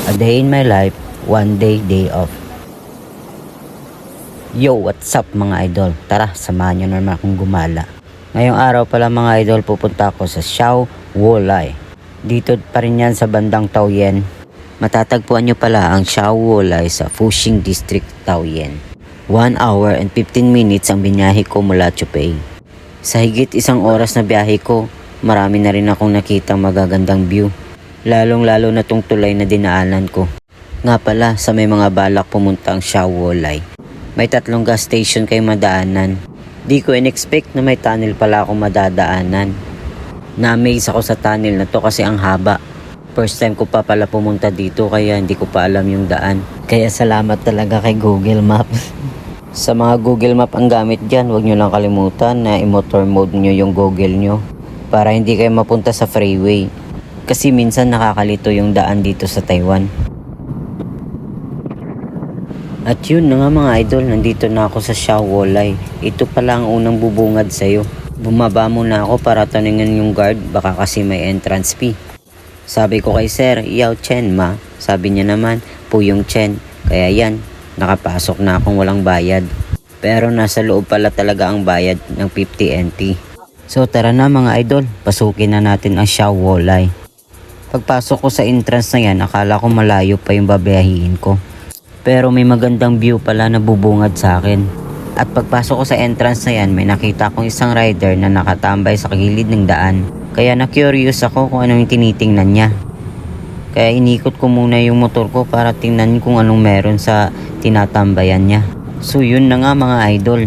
A day in my life, one day off. Yo, what's up mga idol? Tara, samahan nyo naman akong gumala. Ngayong araw pala mga idol, pupunta ako sa Siao Wolay. Dito pa rin yan sa bandang Taoyuan. Matatagpuan nyo pala ang Siao Wolay sa Fushing District, Taoyuan. 1 hour and 15 minutes ang binyahe ko mula Chupei. Sa higit isang oras na biyahe ko, marami na rin akong nakitang magagandang view. Lalong-lalo na tong tulay na dinaanan ko. Nga pala, sa may mga balak pumunta ang Siao Wolay. May 3 gas station kayo madaanan. Di ko in-expect na may tunnel pala akong madadaanan. Na-amaze ako sa tunnel na to kasi ang haba. First time ko pa pala pumunta dito kaya hindi ko pa alam yung daan. Kaya salamat talaga kay Google Maps. Sa mga Google Map ang gamit dyan, huwag nyo lang kalimutan na i-motor mode nyo yung Google nyo para hindi kayo mapunta sa freeway. Kasi minsan nakakalito yung daan dito sa Taiwan. At yun na nga mga idol, nandito na ako sa Siao Wolay. Ito pala ang unang bubungad sa'yo. Bumaba muna ako para tanungin yung guard, baka kasi may entrance fee. Sabi ko kay sir, Yao Chen ma. Sabi niya naman, Puyong Chen. Kaya yan, nakapasok na akong walang bayad. Pero nasa loob pala talaga ang bayad ng 50 NT. So tara na mga idol, pasukin na natin ang Siao Wolay. Pagpasok ko sa entrance na yan, akala ko malayo pa yung babiyahiin ko. Pero may magandang view pala na bubungad sa akin. At pagpasok ko sa entrance na yan, may nakita akong isang rider na nakatambay sa gilid ng daan. Kaya na-curious ako kung ano yung tinitingnan niya. Kaya inikot ko muna yung motor ko para tingnan kung anong meron sa tinatambayan niya. So yun na nga mga idol.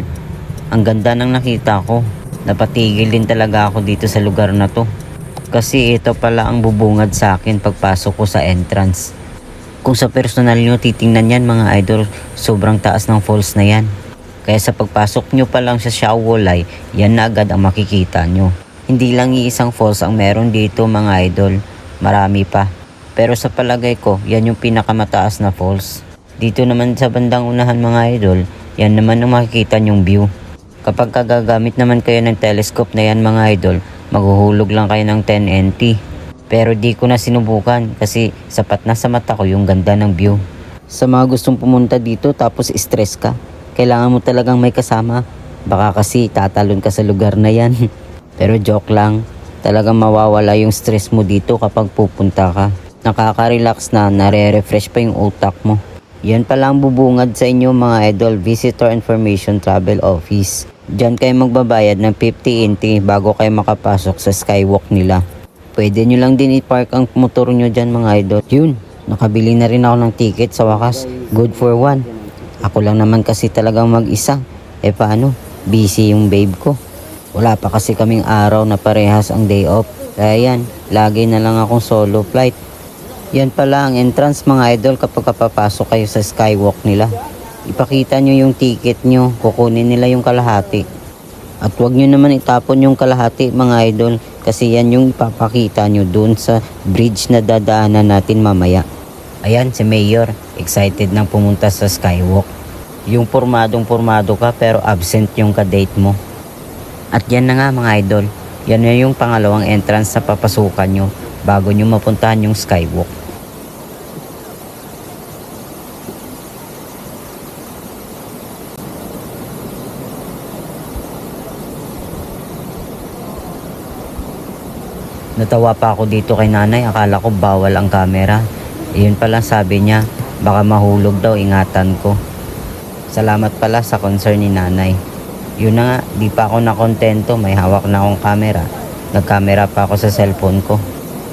Ang ganda ng nakita ko. Napatigil din talaga ako dito sa lugar na to. Kasi ito pala ang bubungad sa akin pagpasok ko sa entrance. Kung sa personal nyo titingnan yan mga idol, sobrang taas ng falls na yan. Kaya sa pagpasok nyo pa lang sa Siao Wolay, yan na agad ang makikita nyo. Hindi lang iisang falls ang meron dito mga idol, marami pa. Pero sa palagay ko, yan yung pinakamataas na falls. Dito naman sa bandang unahan mga idol, yan naman ang makikita nyong view. Kapag gagamit naman kayo ng telescope na yan mga idol, maghuhulog lang kayo ng 10 NT. Pero di ko na sinubukan kasi sapat na sa mata ko yung ganda ng view. Sa mga gustong pumunta dito tapos stress ka, kailangan mo talagang may kasama. Baka kasi tatalon ka sa lugar na yan. Pero joke lang, talagang mawawala yung stress mo dito kapag pupunta ka. Nakaka-relax na, nare-refresh pa yung utak mo. Yan pala ang bubungad sa inyo mga idol, Visitor Information Travel Office. Diyan kayo magbabayad ng 50 NT bago kayo makapasok sa skywalk nila. Pwede nyo lang din i-park ang motor nyo dyan mga idol. Yun, nakabili na rin ako ng ticket sa wakas. Good for one. Ako lang naman kasi talagang mag-isa. Paano? Busy yung babe ko. Wala pa kasi kaming araw na parehas ang day off. Kaya yan, lagi na lang akong solo flight. Yan pala ang entrance mga idol kapag papasok kayo sa skywalk nila. Ipakita nyo yung ticket nyo, kukunin nila yung kalahati. At huwag nyo naman itapon yung kalahati mga idol kasi yan yung ipapakita nyo dun sa bridge na dadaanan natin mamaya. Ayan si Mayor, excited nang pumunta sa skywalk. Yung pormadong-pormado ka pero absent yung ka-date mo. At yan na nga mga idol, yan na yung pangalawang entrance na papasukan nyo bago nyo mapuntahan yung skywalk. Natawa pa ako dito kay nanay, akala ko bawal ang camera. Iyon pala sabi niya, baka mahulog daw, ingatan ko. Salamat pala sa concern ni nanay. Yun na nga, di pa ako nakontento, may hawak na akong camera. Nagkamera pa ako sa cellphone ko.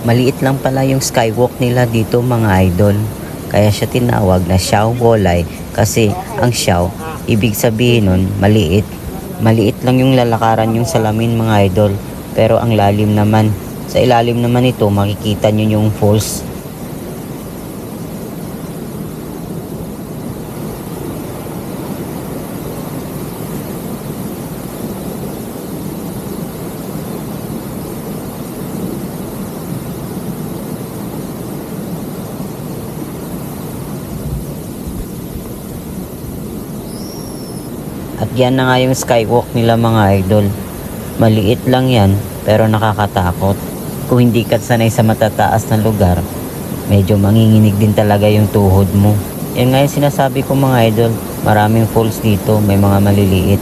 Maliit lang pala yung skywalk nila dito mga idol. Kaya siya tinawag na Siao Wolay kasi ang Siao, ibig sabihin nun, maliit. Maliit lang yung lalakaran yung salamin mga idol, pero ang lalim naman. Sa ilalim naman ito, makikita nyo yung falls. At yan na nga yung skywalk nila mga idol. Maliit lang yan, pero nakakatakot. Kung hindi ka sanay sa matataas na lugar, medyo manginginig din talaga yung tuhod mo. Yan nga yung sinasabi ko mga idol, maraming falls dito, may mga maliliit.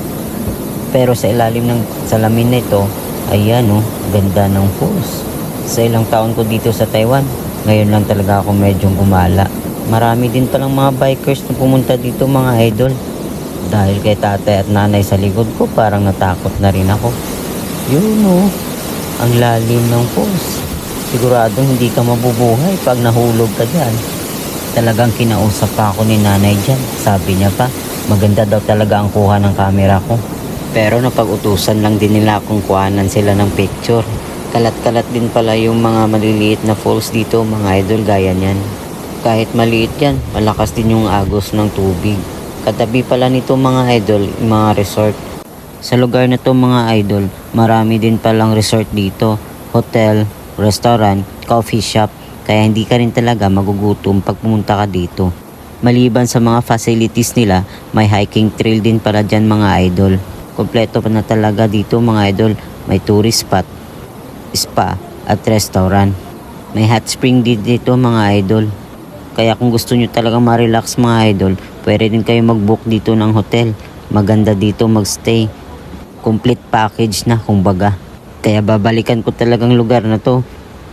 Pero sa ilalim ng salamin na ito, ayan oh, ganda ng falls. Sa ilang taon ko dito sa Taiwan, ngayon lang talaga ako medyo gumala. Marami din palang mga bikers na pumunta dito mga idol. Dahil kay tatay at nanay sa likod ko, parang natakot na rin ako. Yun oh, ang lalim ng falls. Siguradong hindi ka mabubuhay pag nahulog ka dyan. Talagang kinausap pa ako ni nanay dyan. Sabi niya pa, maganda daw talaga ang kuha ng camera ko. Pero napag-utusan lang din nila akong kuhanan sila ng picture. Kalat-kalat din pala yung mga maliliit na falls dito mga idol, gaya niyan. Kahit maliit yan, malakas din yung agos ng tubig. Katabi pala nito mga idol, yung mga resort. Sa lugar na to mga idol, marami din palang resort dito. Hotel, restaurant, coffee shop. Kaya hindi ka rin talaga magugutom pag pumunta ka dito. Maliban sa mga facilities nila, may hiking trail din pala dyan mga idol. Kompleto pa na talaga dito mga idol. May tourist spot, spa at restaurant. May hot spring din dito mga idol. Kaya kung gusto nyo talagang ma-relax mga idol, pwede din kayo mag-book dito ng hotel. Maganda dito magstay. Complete package na kumbaga. Kaya babalikan ko talagang lugar na to.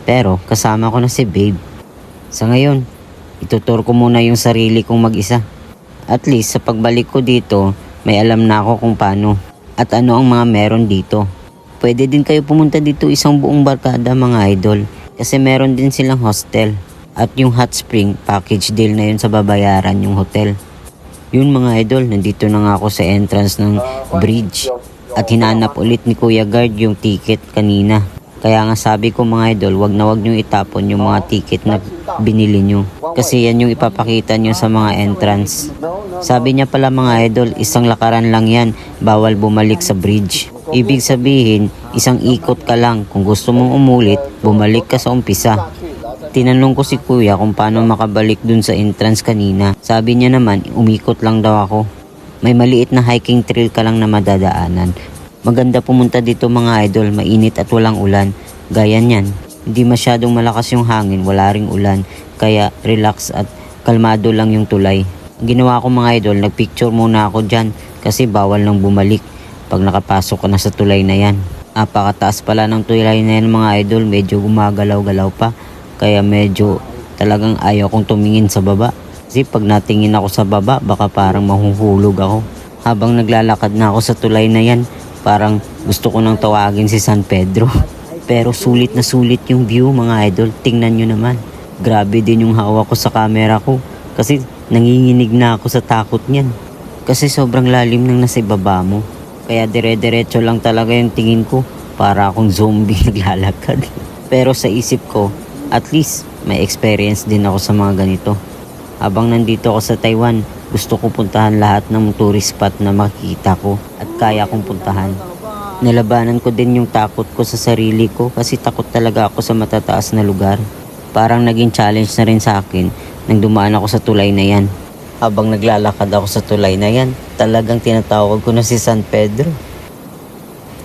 Pero kasama ko na si babe. Sa ngayon, itutur ko muna yung sarili kong mag-isa. At least sa pagbalik ko dito, may alam na ako kung paano at ano ang mga meron dito. Pwede din kayo pumunta dito isang buong barkada mga idol. Kasi meron din silang hostel. At yung hot spring, package deal na yun sa babayaran yung hotel. Yun mga idol, nandito na nga ako sa entrance ng bridge. At hinanap ulit ni Kuya Guard yung ticket kanina. Kaya nga sabi ko mga idol, wag na wag nyo itapon yung mga ticket na binili nyo. Kasi yan yung ipapakita nyo sa mga entrance. Sabi niya pala mga idol, isang lakaran lang yan, bawal bumalik sa bridge. Ibig sabihin, isang ikot ka lang. Kung gusto mong umulit, bumalik ka sa umpisa. Tinanong ko si kuya kung paano makabalik dun sa entrance kanina. Sabi niya naman, umikot lang daw ako. May maliit na hiking trail ka lang na madadaanan. Maganda pumunta dito mga idol, mainit at walang ulan. Gaya niyan, hindi masyadong malakas yung hangin, wala ring ulan. Kaya relax at kalmado lang yung tulay. Ang ginawa ko mga idol, nagpicture muna ako dyan kasi bawal nang bumalik pag nakapasok ka na sa tulay na yan. Napakataas pala ng tulay na yan mga idol, medyo gumagalaw-galaw pa. Kaya medyo talagang ayaw kong tumingin sa baba. Kasi pag natingin ako sa baba, baka parang mahuhulog ako. Habang naglalakad na ako sa tulay na yan, parang gusto ko nang tawagin si San Pedro. Pero sulit na sulit yung view mga idol. Tingnan nyo naman. Grabe din yung hawak ko sa camera ko. Kasi nanginginig na ako sa takot niyan. Kasi sobrang lalim ng nasa baba mo. Kaya dire-diretso lang talaga yung tingin ko. Para akong zombie naglalakad. Pero sa isip ko, at least may experience din ako sa mga ganito. Habang nandito ako sa Taiwan, gusto ko puntahan lahat ng tourist spot na makikita ko at kaya kong puntahan. Nilabanan ko din yung takot ko sa sarili ko kasi takot talaga ako sa matataas na lugar. Parang naging challenge na rin sa akin nang dumaan ako sa tulay na yan. Habang naglalakad ako sa tulay na yan, talagang tinatawag ko na si San Pedro.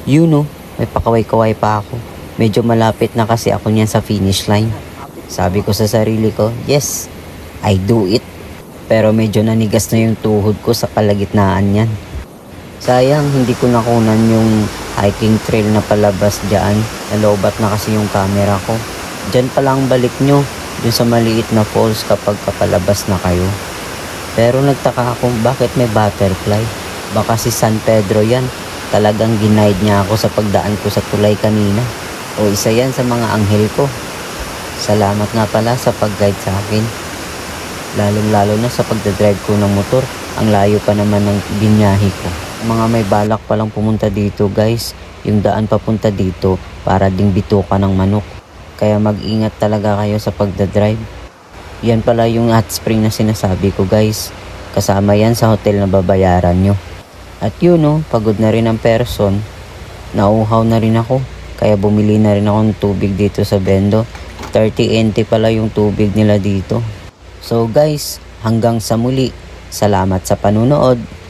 You know, may pakaway-kaway pa ako. Medyo malapit na kasi ako niyan sa finish line. Sabi ko sa sarili ko, yes, I do it. Pero medyo nanigas na yung tuhod ko sa kalagitnaan yan. Sayang, hindi ko nakunan yung hiking trail na palabas dyan. Nalobat na kasi yung camera ko. Dyan pala ang balik nyo, dun sa maliit na falls kapag kapalabas na kayo. Pero nagtaka ako, bakit may butterfly? Baka si San Pedro yan. Talagang ginaid niya ako sa pagdaan ko sa tulay kanina. O isa yan sa mga anghel ko. Salamat nga pala sa pag-guide sa akin. Lalong-lalo na sa pagdadrive ko ng motor. Ang layo pa naman ng binyahe ko. Mga may balak palang pumunta dito guys. Yung daan papunta dito para ding bituka ng manok. Kaya mag-ingat talaga kayo sa pagdadrive. Yan pala yung hot spring na sinasabi ko guys. Kasama yan sa hotel na babayaran nyo. At yun no, pagod na rin ang person. Nauhaw na rin ako. Kaya bumili na rin ako ng tubig dito sa Bendo. 30 NT pala yung tubig nila dito. So guys, hanggang sa muli. Salamat sa panunood.